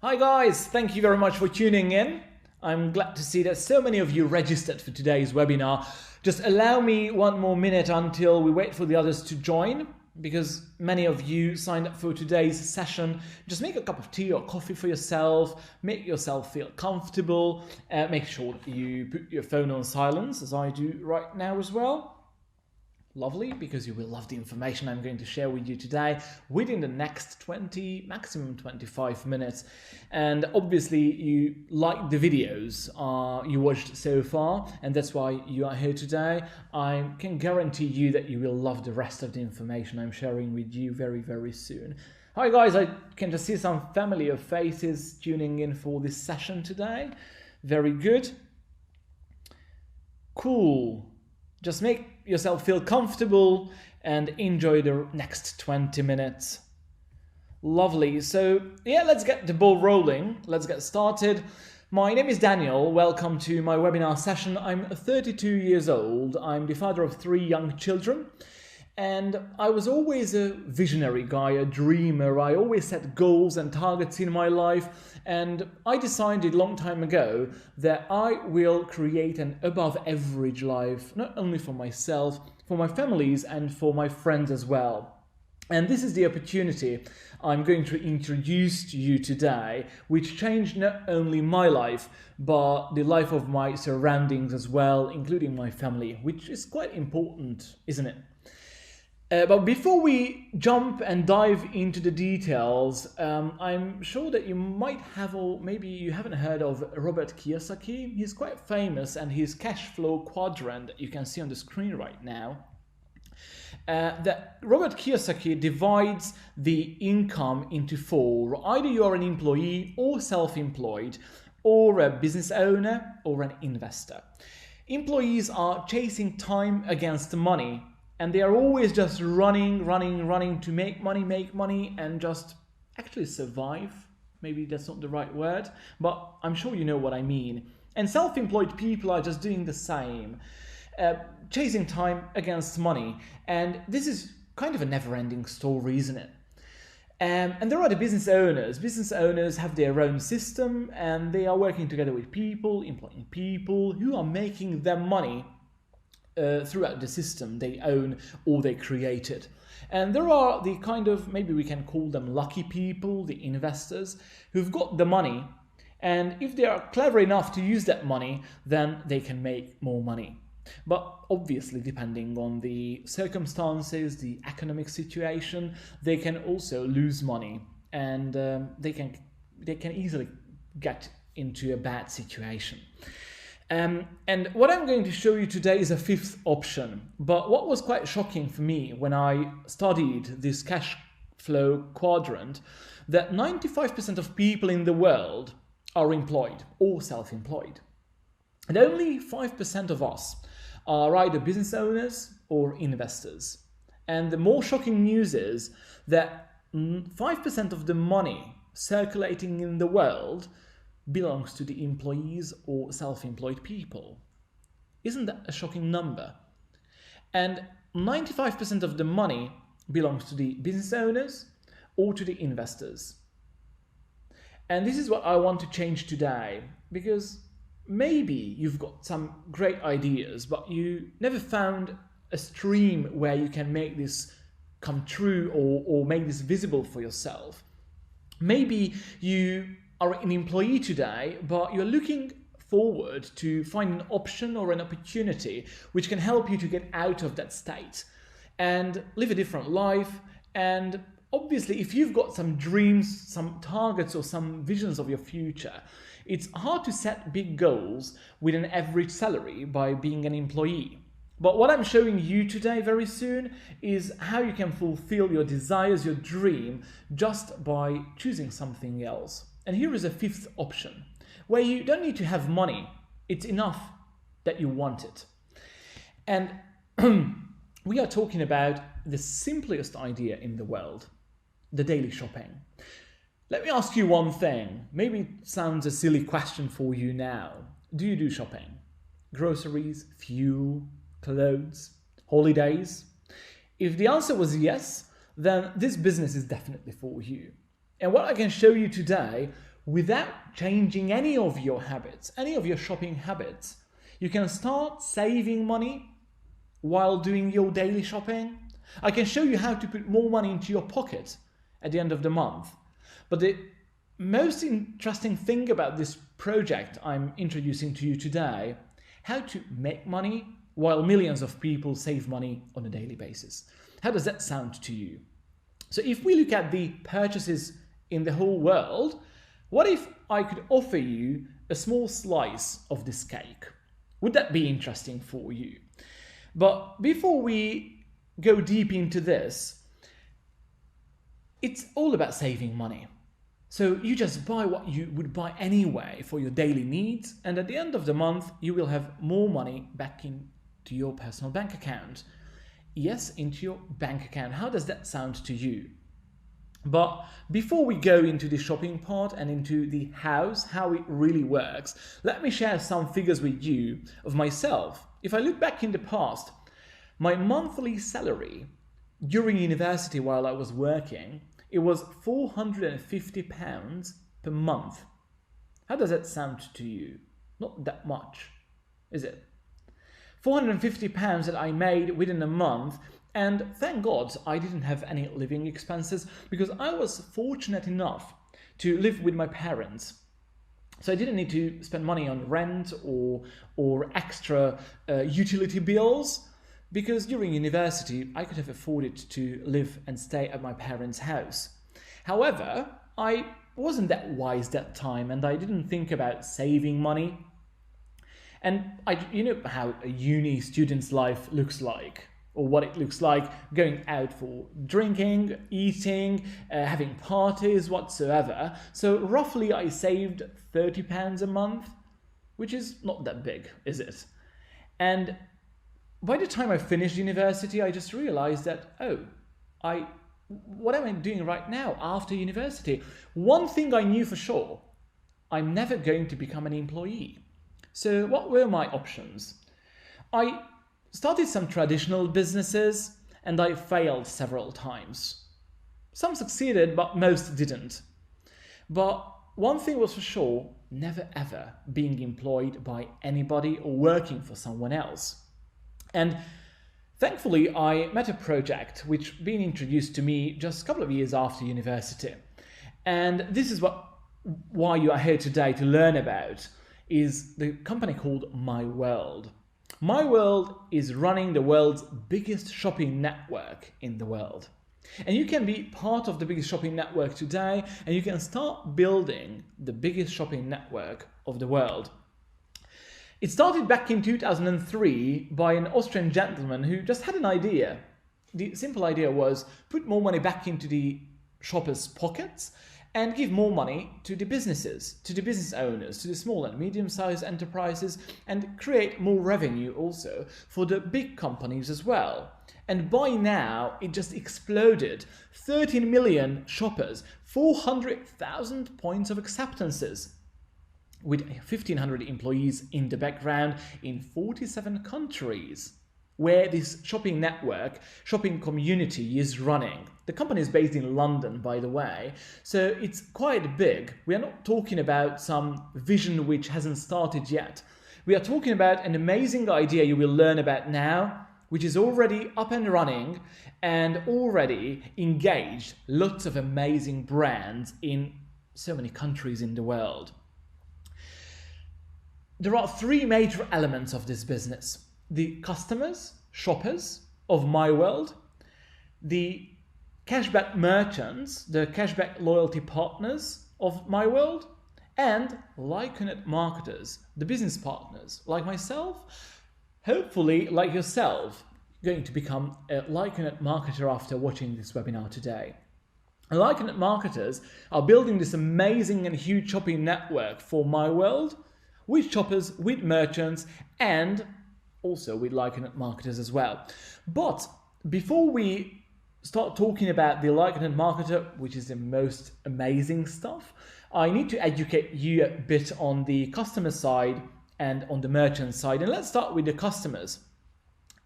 Hi guys, thank you very much for tuning in. I'm glad to see that so many of you registered for today's webinar. Just allow me one more minute until we wait for the others to join, because many of you signed up for today's session. Just make a cup of tea or coffee for yourself, make yourself feel comfortable, make sure that you put your phone on silence, as I do right now as well. Lovely, because you will love the information I'm going to share with you today within the next 20, maximum 25 minutes. And obviously you like the videos you watched so far, and that's why you are here today. I can guarantee you that you will love the rest of the information I'm sharing with you very, very soon. Hi guys, I can just see some familiar faces tuning in for this session today. Very good. Cool. Just make yourself feel comfortable and enjoy the next 20 minutes. Lovely. So yeah, let's get the ball rolling. Let's get started. My name is Daniel. Welcome to my webinar session. I'm 32 years old. I'm the father of 3 young children. And I was always a visionary guy, a dreamer. I always set goals and targets in my life. And I decided a long time ago that I will create an above average life, not only for myself, for my families and for my friends as well. And this is the opportunity I'm going to introduce to you today, which changed not only my life, but the life of my surroundings as well, including my family, which is quite important, isn't it? But before we jump and dive into the details, I'm sure that you might have, or maybe you haven't heard of Robert Kiyosaki. He's quite famous, and his cash flow quadrant that you can see on the screen right now. That Robert Kiyosaki divides the income into 4. Either you are an employee or self-employed, or a business owner or an investor. Employees are chasing time against money. And they are always just running to make money and just actually survive. Maybe that's not the right word, but I'm sure you know what I mean. And self-employed people are just doing the same, chasing time against money. And this is kind of a never-ending story, isn't it? And there are the business owners. Business owners have their own system, and they are working together with people, employing people who are making them money throughout the system they own or they created. And there are the kind of, maybe we can call them lucky people, the investors, who've got the money, and if they are clever enough to use that money, then they can make more money. But obviously, depending on the circumstances, the economic situation, they can also lose money, and they can easily get into a bad situation. And what I'm going to show you today is a 5th option. But what was quite shocking for me when I studied this cash flow quadrant, that 95% of people in the world are employed or self-employed. And only 5% of us are either business owners or investors. And the more shocking news is that 5% of the money circulating in the world belongs to the employees or self-employed people. Isn't that a shocking number? And 95% of the money belongs to the business owners or to the investors. And this is what I want to change today, because maybe you've got some great ideas, but you never found a stream where you can make this come true or make this visible for yourself. Maybe you are an employee today, but you're looking forward to find an option or an opportunity which can help you to get out of that state and live a different life. And obviously, if you've got some dreams, some targets, or some visions of your future, it's hard to set big goals with an average salary by being an employee. But what I'm showing you today very soon is how you can fulfill your desires, your dream, just by choosing something else. And here is a 5th option, where you don't need to have money. It's enough that you want it. And we are talking about the simplest idea in the world, the daily shopping. Let me ask you one thing. Maybe it sounds a silly question for you now. Do you do shopping? Groceries, fuel, clothes, holidays? If the answer was yes, then this business is definitely for you. And what I can show you today without changing any of your habits, any of your shopping habits. You can start saving money while doing your daily shopping. I can show you how to put more money into your pocket at the end of the month. But the most interesting thing about this project I'm introducing to you today, how to make money while millions of people save money on a daily basis. How does that sound to you? So if we look at the purchases in the whole world, what if I could offer you a small slice of this cake? Would that be interesting for you? But before we go deep into this, it's all about saving money. So you just buy what you would buy anyway for your daily needs, and at the end of the month, you will have more money back into your personal bank account. Yes, into your bank account. How does that sound to you? But before we go into the shopping part and into the house, how it really works, let me share some figures with you of myself. If I look back in the past, my monthly salary during university while I was working, it was £450 per month. How does that sound to you? Not that much, is it? £450 that I made within a month, and thank God I didn't have any living expenses because I was fortunate enough to live with my parents. So I didn't need to spend money on rent or extra utility bills, because during university I could have afforded to live and stay at my parents' house. However, I wasn't that wise that time and I didn't think about saving money. And you know how a uni student's life looks like, or what it looks like going out for drinking, eating, having parties, whatsoever. So roughly I saved £30 a month, which is not that big, is it? And by the time I finished university, I just realized that, what am I doing right now after university? One thing I knew for sure, I'm never going to become an employee. So what were my options? I started some traditional businesses and I failed several times. Some succeeded, but most didn't. But one thing was for sure, never ever being employed by anybody or working for someone else. And thankfully, I met a project which been introduced to me just a couple of years after university. And this is why you are here today to learn about, is the company called My World. My World is running the world's biggest shopping network in the world. And you can be part of the biggest shopping network today, and you can start building the biggest shopping network of the world. It started back in 2003 by an Austrian gentleman who just had an idea. The simple idea was put more money back into the shoppers' pockets and give more money to the businesses, to the business owners, to the small and medium-sized enterprises, and create more revenue also for the big companies as well. And by now, it just exploded. 13 million shoppers, 400,000 points of acceptances, with 1,500 employees in the background in 47 countries where this shopping network, shopping community is running. The company is based in London, by the way, so it's quite big. We are not talking about some vision which hasn't started yet. We are talking about an amazing idea you will learn about now, which is already up and running and already engaged lots of amazing brands in so many countries in the world. There are three major elements of this business: the customers, shoppers of My World, the cashback merchants, the cashback loyalty partners of My World, and Lyconet marketers, the business partners like myself, hopefully like yourself, going to become a Lyconet marketer after watching this webinar today. And Lyconet marketers are building this amazing and huge shopping network for My World, with shoppers, with merchants, and also with Lyconet marketers as well. But before we start talking about the Lyconet marketer, which is the most amazing stuff, I need to educate you a bit on the customer side and on the merchant side. And let's start with the customers.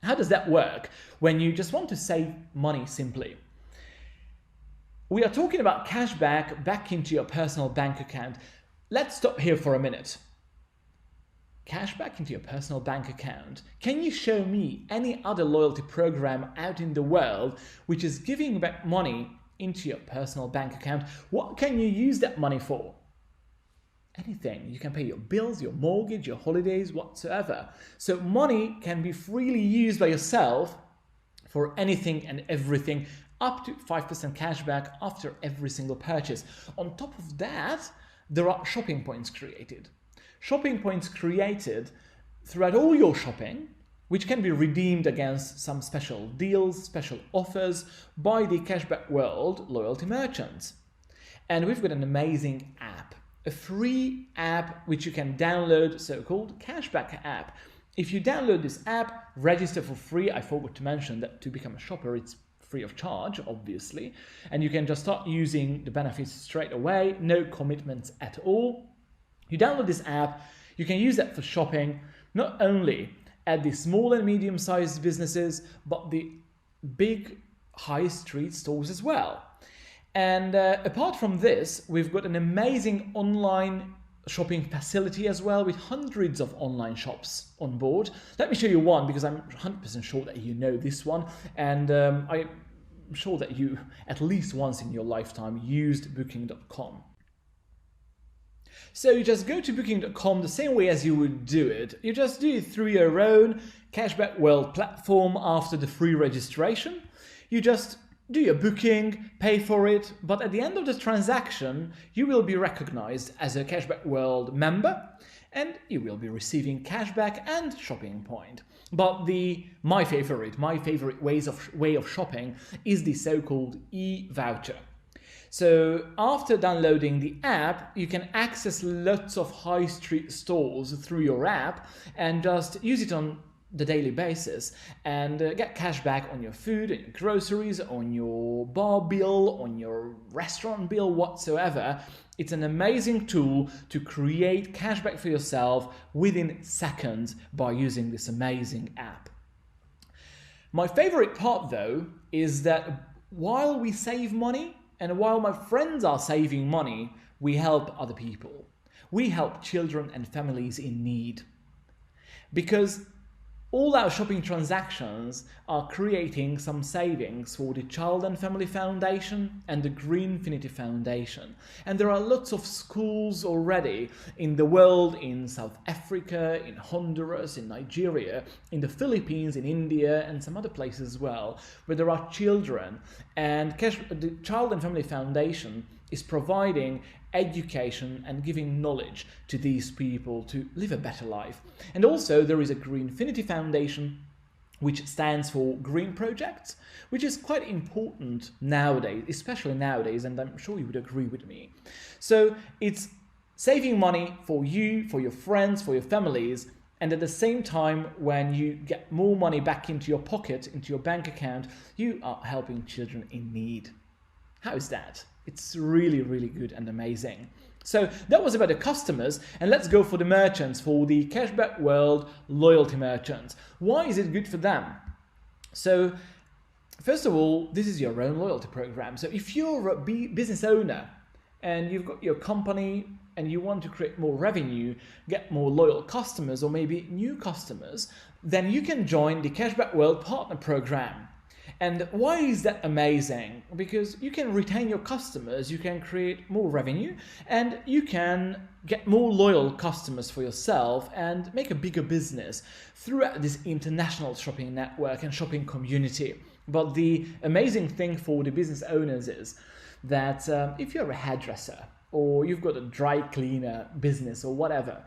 How does that work when you just want to save money simply? We are talking about cashback back into your personal bank account. let's stop here for a minute. Cashback into your personal bank account. Can you show me any other loyalty program out in the world which is giving back money into your personal bank account? What can you use that money for? Anything. You can pay your bills, your mortgage, your holidays, whatsoever. So money can be freely used by yourself for anything and everything, up to 5% cashback after every single purchase. On top of that, there are shopping points created. Shopping points created throughout all your shopping, which can be redeemed against some special deals, special offers by the Cashback World loyalty merchants. And we've got an amazing app, a free app which you can download, so-called Cashback app. If you download this app, register for free. I forgot to mention that to become a shopper, it's free of charge, obviously. And you can just start using the benefits straight away, no commitments at all. You download this app, you can use that for shopping, not only at the small and medium-sized businesses, but the big high street stores as well. And apart from this, we've got an amazing online shopping facility as well, with hundreds of online shops on board. Let me show you one, because I'm 100% sure that you know this one, and I'm sure that you at least once in your lifetime used booking.com. So you just go to booking.com the same way as you would do it. You just do it through your own Cashback World platform after the free registration. You just do your booking, pay for it, but at the end of the transaction, you will be recognized as a Cashback World member and you will be receiving cashback and shopping point. But my favorite way of shopping is the so-called e-voucher. So after downloading the app, you can access lots of high street stores through your app and just use it on the daily basis and get cash back on your food, on your groceries, on your bar bill, on your restaurant bill, whatsoever. It's an amazing tool to create cashback for yourself within seconds by using this amazing app. My favorite part, though, is that while we save money and while my friends are saving money, we help other people. We help children and families in need. Because all our shopping transactions are creating some savings for the Child and Family Foundation and the Greenfinity Foundation. And there are lots of schools already in the world, in South Africa, in Honduras, in Nigeria, in the Philippines, in India, and some other places as well, where there are children. And the Child and Family Foundation is providing education and giving knowledge to these people to live a better life. And also there is a Greenfinity Foundation, which stands for Green Projects, which is quite important nowadays, especially nowadays, and I'm sure you would agree with me. So it's saving money for you, for your friends, for your families, and at the same time, when you get more money back into your pocket, into your bank account, you are helping children in need. How is that? It's really, really good and amazing. So that was about the customers, and let's go for the merchants, for the Cashback World loyalty merchants. Why is it good for them? So first of all, this is your own loyalty program. So if you're a business owner and you've got your company and you want to create more revenue, get more loyal customers or maybe new customers, then you can join the Cashback World Partner Program. And why is that amazing? Because you can retain your customers, you can create more revenue, and you can get more loyal customers for yourself and make a bigger business throughout this international shopping network and shopping community. But the amazing thing for the business owners is that if you're a hairdresser or you've got a dry cleaner business or whatever,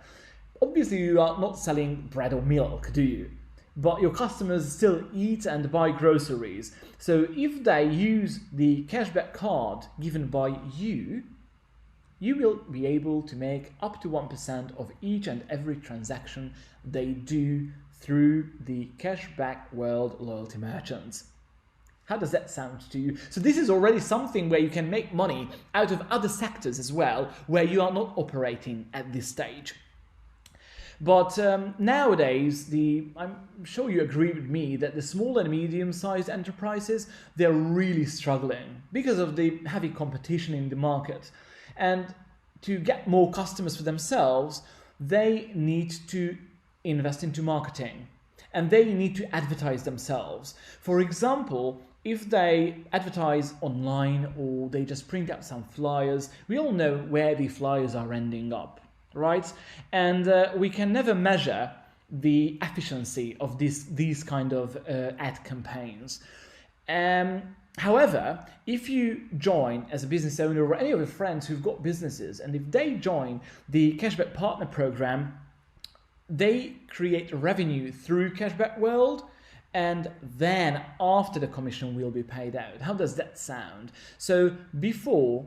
obviously you are not selling bread or milk, do you? But your customers still eat and buy groceries. So if they use the cashback card given by you, you will be able to make up to 1% of each and every transaction they do through the Cashback World loyalty merchants. How does that sound to you? So this is already something where you can make money out of other sectors as well, where you are not operating at this stage. But nowadays, I'm sure you agree with me that the small and medium-sized enterprises, they're really struggling because of the heavy competition in the market. And to get more customers for themselves, they need to invest into marketing and they need to advertise themselves. For example, if they advertise online or they just print out some flyers, we all know where the flyers are ending up, right? And we can never measure the efficiency of these kind of ad campaigns. However, if you join as a business owner or any of your friends who've got businesses, and if they join the Cashback Partner Program, they create revenue through Cashback World, and then after the commission will be paid out. How does that sound? So before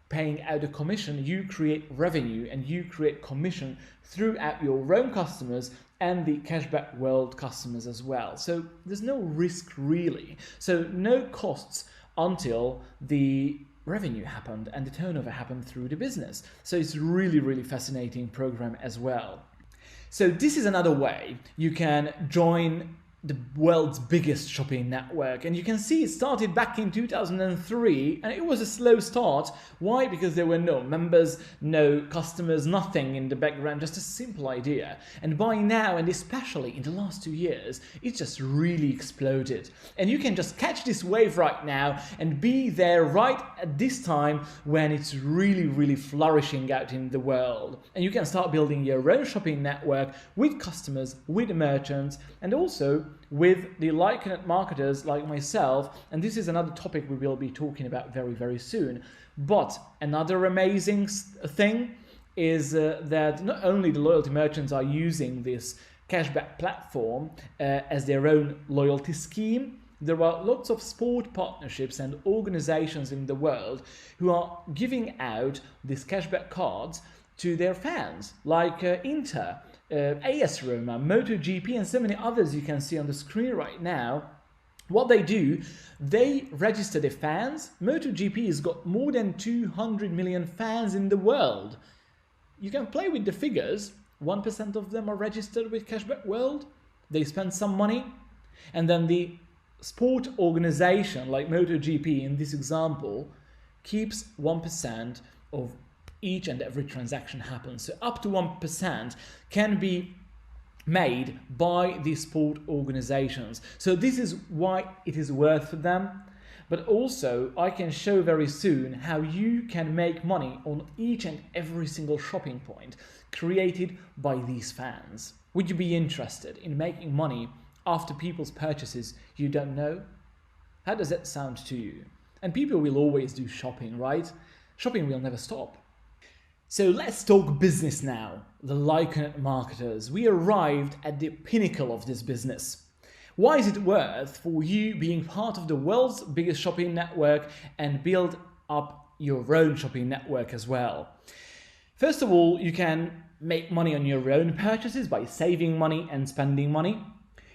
paying out a commission, you create revenue and you create commission throughout your own customers and the Cashback World customers as well. So there's no risk really. So no costs until the revenue happened and the turnover happened through the business. So it's really, really fascinating program as well. So this is another way you can join the world's biggest shopping network. And you can see it started back in 2003 and it was a slow start. Why? Because there were no members, no customers, nothing in the background, just a simple idea. And by now, and especially in the last 2 years, it's just really exploded. And you can just catch this wave right now and be there right at this time when it's really, really flourishing out in the world. And you can start building your own shopping network with customers, with merchants, and also with the Lyconet marketers like myself, and this is another topic we will be talking about very, very soon. But another amazing thing is that not only the loyalty merchants are using this cashback platform as their own loyalty scheme, there are lots of sport partnerships and organizations in the world who are giving out these cashback cards to their fans, like Inter, AS Roma, MotoGP, and so many others you can see on the screen right now. What they do, they register their fans. MotoGP has got more than 200 million fans in the world. You can play with the figures. 1% of them are registered with Cashback World. They spend some money. And then the sport organization, like MotoGP in this example, keeps 1% of each and every transaction happens. So up to 1% can be made by these sport organizations. So this is why it is worth for them. But also I can show very soon how you can make money on each and every single shopping point created by these fans. Would you be interested in making money after people's purchases you don't know? How does that sound to you? And people will always do shopping, right? Shopping will never stop. So let's talk business now, the Lyconet marketers. We arrived at the pinnacle of this business. Why is it worth for you being part of the world's biggest shopping network and build up your own shopping network as well? First of all, you can make money on your own purchases by saving money and spending money.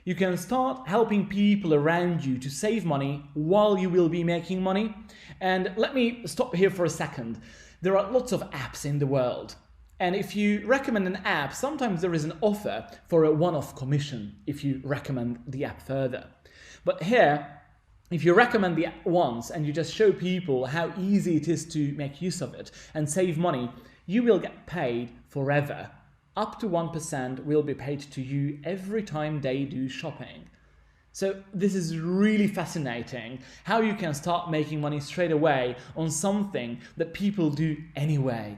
You can start helping people around you to save money while you will be making money. And let me stop here for a second. There are lots of apps in the world. And if you recommend an app, sometimes there is an offer for a one-off commission if you recommend the app further. But here, if you recommend the app once and you just show people how easy it is to make use of it and save money, you will get paid forever. Up to 1% will be paid to you every time they do shopping. So this is really fascinating, how you can start making money straight away on something that people do anyway.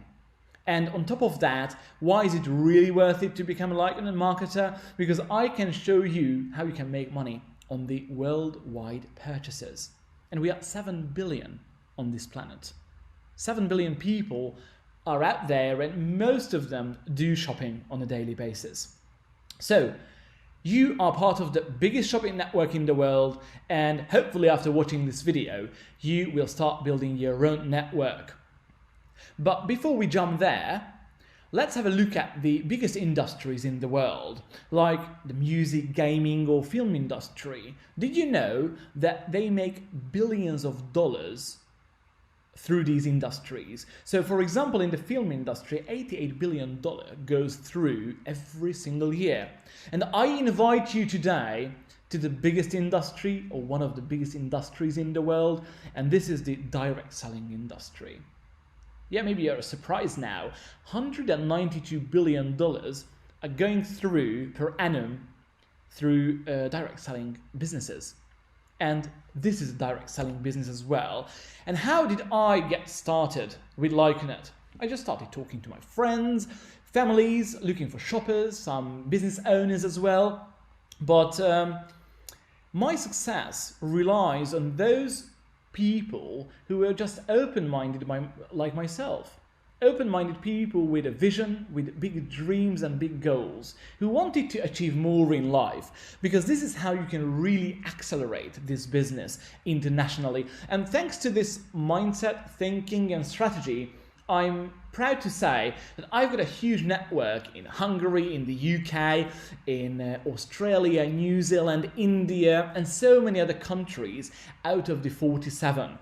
And on top of that, why is it really worth it to become a Lyconet marketer? Because I can show you how you can make money on the worldwide purchases. And we are 7 billion on this planet. 7 billion people are out there and most of them do shopping on a daily basis. So you are part of the biggest shopping network in the world, and hopefully after watching this video, you will start building your own network. But before we jump there, let's have a look at the biggest industries in the world, like the music, gaming, or film industry. Did you know that they make billions of dollars through these industries? So for example, in the film industry, $88 billion goes through every single year. And I invite you today to the biggest industry, or one of the biggest industries in the world, and this is the direct selling industry. Yeah, maybe you're surprised now. $192 billion are going through per annum through direct selling businesses. And this is a direct selling business as well. And how did I get started with Lyconet? I just started talking to my friends, families, looking for shoppers, some business owners as well. But my success relies on those people who are just open-minded like myself. Open-minded people with a vision, with big dreams and big goals, who wanted to achieve more in life, because this is how you can really accelerate this business internationally. And thanks to this mindset, thinking and strategy, I'm proud to say that I've got a huge network in Hungary, in the UK, in Australia, New Zealand, India, and so many other countries out of the 47.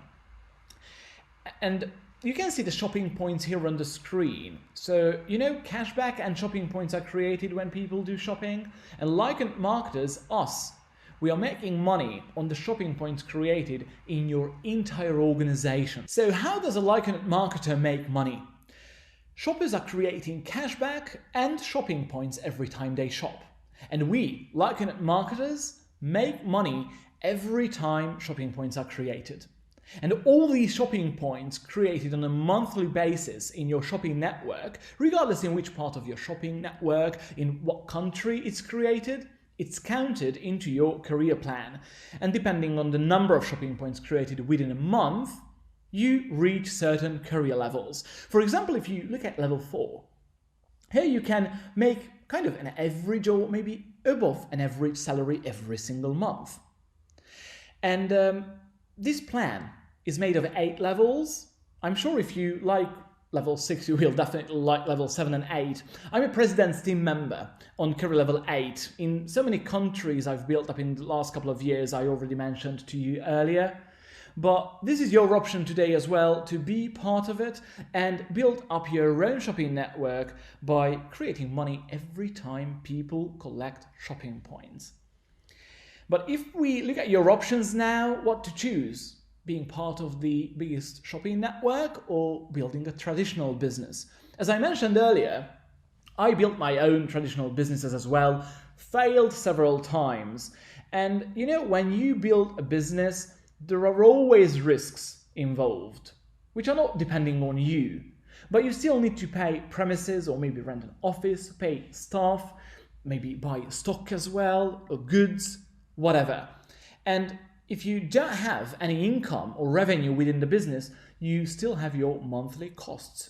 And you can see the shopping points here on the screen. So, you know, cashback and shopping points are created when people do shopping. And Lyconet marketers, us, we are making money on the shopping points created in your entire organization. So how does a Lyconet marketer make money? Shoppers are creating cashback and shopping points every time they shop. And we, Lyconet marketers, make money every time shopping points are created. And all these shopping points created on a monthly basis in your shopping network, regardless in which part of your shopping network, in what country it's created, it's counted into your career plan. And depending on the number of shopping points created within a month, you reach certain career levels. For example, if you look at level 4, here you can make kind of an average or maybe above an average salary every single month. And this plan is made of 8 levels. I'm sure if you like level 6, you will definitely like level 7 and 8. I'm a president's team member on career level 8. In so many countries I've built up in the last couple of years, I already mentioned to you earlier. But this is your option today as well, to be part of it and build up your own shopping network by creating money every time people collect shopping points. But if we look at your options now, what to choose? Being part of the biggest shopping network or building a traditional business? As I mentioned earlier, I built my own traditional businesses as well, failed several times. And you know, when you build a business, there are always risks involved, which are not depending on you. But you still need to pay premises or maybe rent an office, pay staff, maybe buy stock as well, or goods, whatever. And if you don't have any income or revenue within the business, you still have your monthly costs.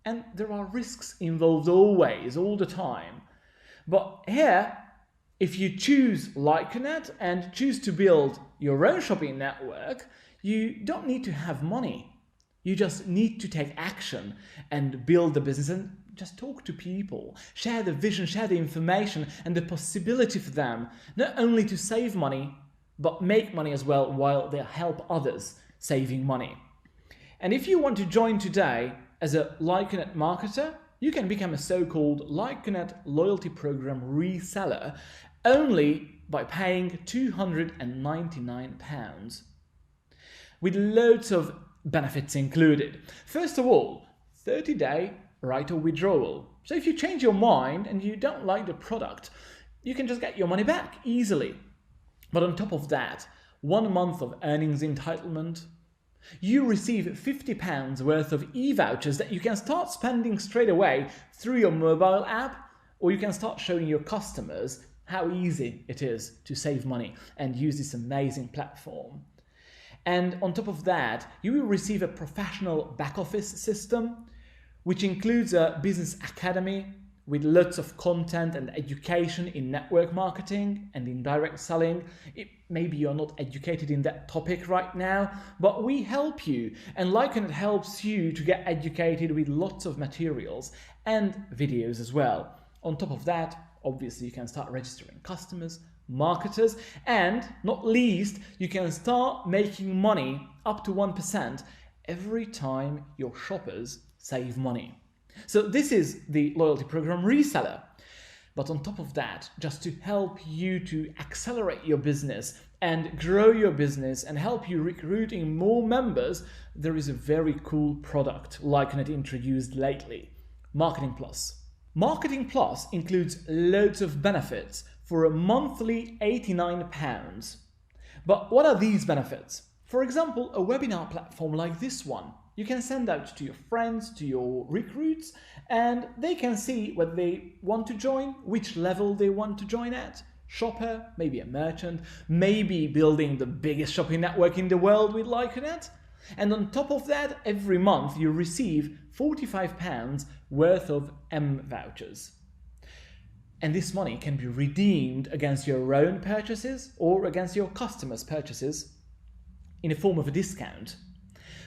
And there are risks involved always, all the time. But here, if you choose Lyconet and choose to build your own shopping network, you don't need to have money. You just need to take action and build the business and just talk to people, share the vision, share the information and the possibility for them, not only to save money, but make money as well while they help others saving money. And if you want to join today as a Lyconet marketer, you can become a so-called Lyconet loyalty program reseller only by paying £299, with loads of benefits included. First of all, 30-day right of withdrawal. So if you change your mind and you don't like the product, you can just get your money back easily. But on top of that, 1 month of earnings entitlement. You receive £50 worth of e-vouchers that you can start spending straight away through your mobile app, or you can start showing your customers how easy it is to save money and use this amazing platform. And on top of that, you will receive a professional back office system, which includes a business academy with lots of content and education in network marketing and in direct selling. Maybe you're not educated in that topic right now, but we help you, and Lyconet helps you to get educated with lots of materials and videos as well. On top of that, obviously you can start registering customers, marketers, and not least, you can start making money up to 1% every time your shoppers save money. So this is the loyalty program reseller. But on top of that, just to help you to accelerate your business and grow your business and help you recruiting more members, there is a very cool product Lyconet introduced lately, Marketing Plus. Marketing Plus includes loads of benefits for a monthly £89. But what are these benefits? For example, a webinar platform like this one. You can send out to your friends, to your recruits, and they can see whether they want to join, which level they want to join at. Shopper, maybe a merchant, maybe building the biggest shopping network in the world with Lyconet. And on top of that, every month you receive £45 worth of M vouchers. And this money can be redeemed against your own purchases or against your customers' purchases in the form of a discount.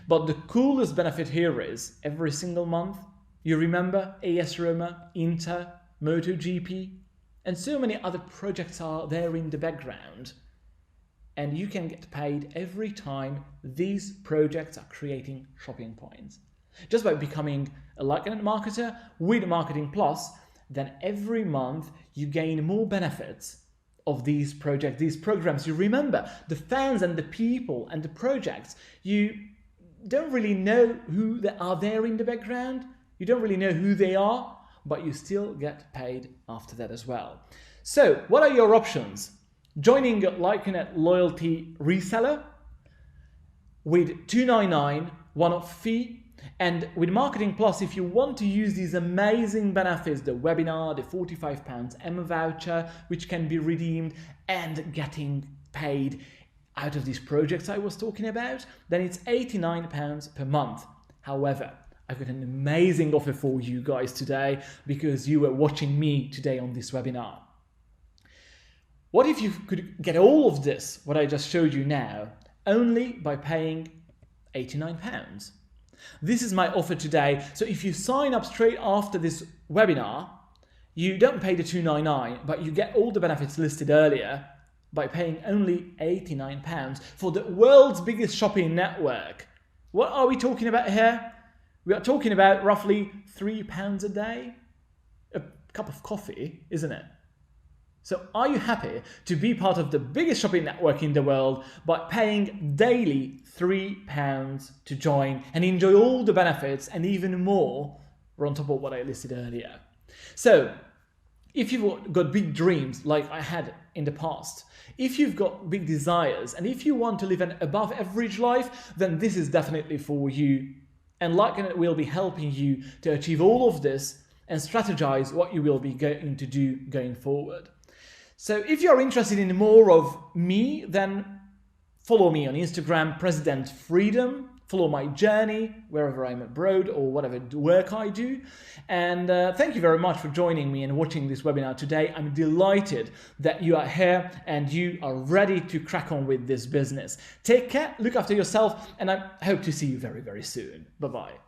But the coolest benefit here is every single month, you remember AS Roma, Inter, MotoGP, and so many other projects are there in the background. And you can get paid every time these projects are creating shopping points. Just by becoming a Lyconet marketer with Marketing Plus, then every month you gain more benefits of these projects, these programs. You remember the fans and the people and the projects. You don't really know who they are there in the background. You don't really know who they are, but you still get paid after that as well. So what are your options? Joining a Lyconet loyalty reseller with $2.99 one-off fee, and with Marketing Plus, if you want to use these amazing benefits, the webinar, the £45 M voucher, which can be redeemed, and getting paid out of these projects I was talking about, then it's £89 per month. However, I've got an amazing offer for you guys today because you were watching me today on this webinar. What if you could get all of this, what I just showed you now, only by paying £89? This is my offer today. So if you sign up straight after this webinar, you don't pay the $2.99, but you get all the benefits listed earlier by paying only £89 for the world's biggest shopping network. What are we talking about here? We are talking about roughly £3 a day. A cup of coffee, isn't it? So are you happy to be part of the biggest shopping network in the world by paying daily £3 to join and enjoy all the benefits and even more on top of what I listed earlier? So if you've got big dreams like I had in the past, if you've got big desires, and if you want to live an above average life, then this is definitely for you. And Lyconet will be helping you to achieve all of this and strategize what you will be going to do going forward. So if you're interested in more of me, then follow me on Instagram, President Freedom. Follow my journey wherever I'm abroad or whatever work I do. And thank you very much for joining me and watching this webinar today. I'm delighted that you are here and you are ready to crack on with this business. Take care, look after yourself, and I hope to see you very, very soon. Bye-bye.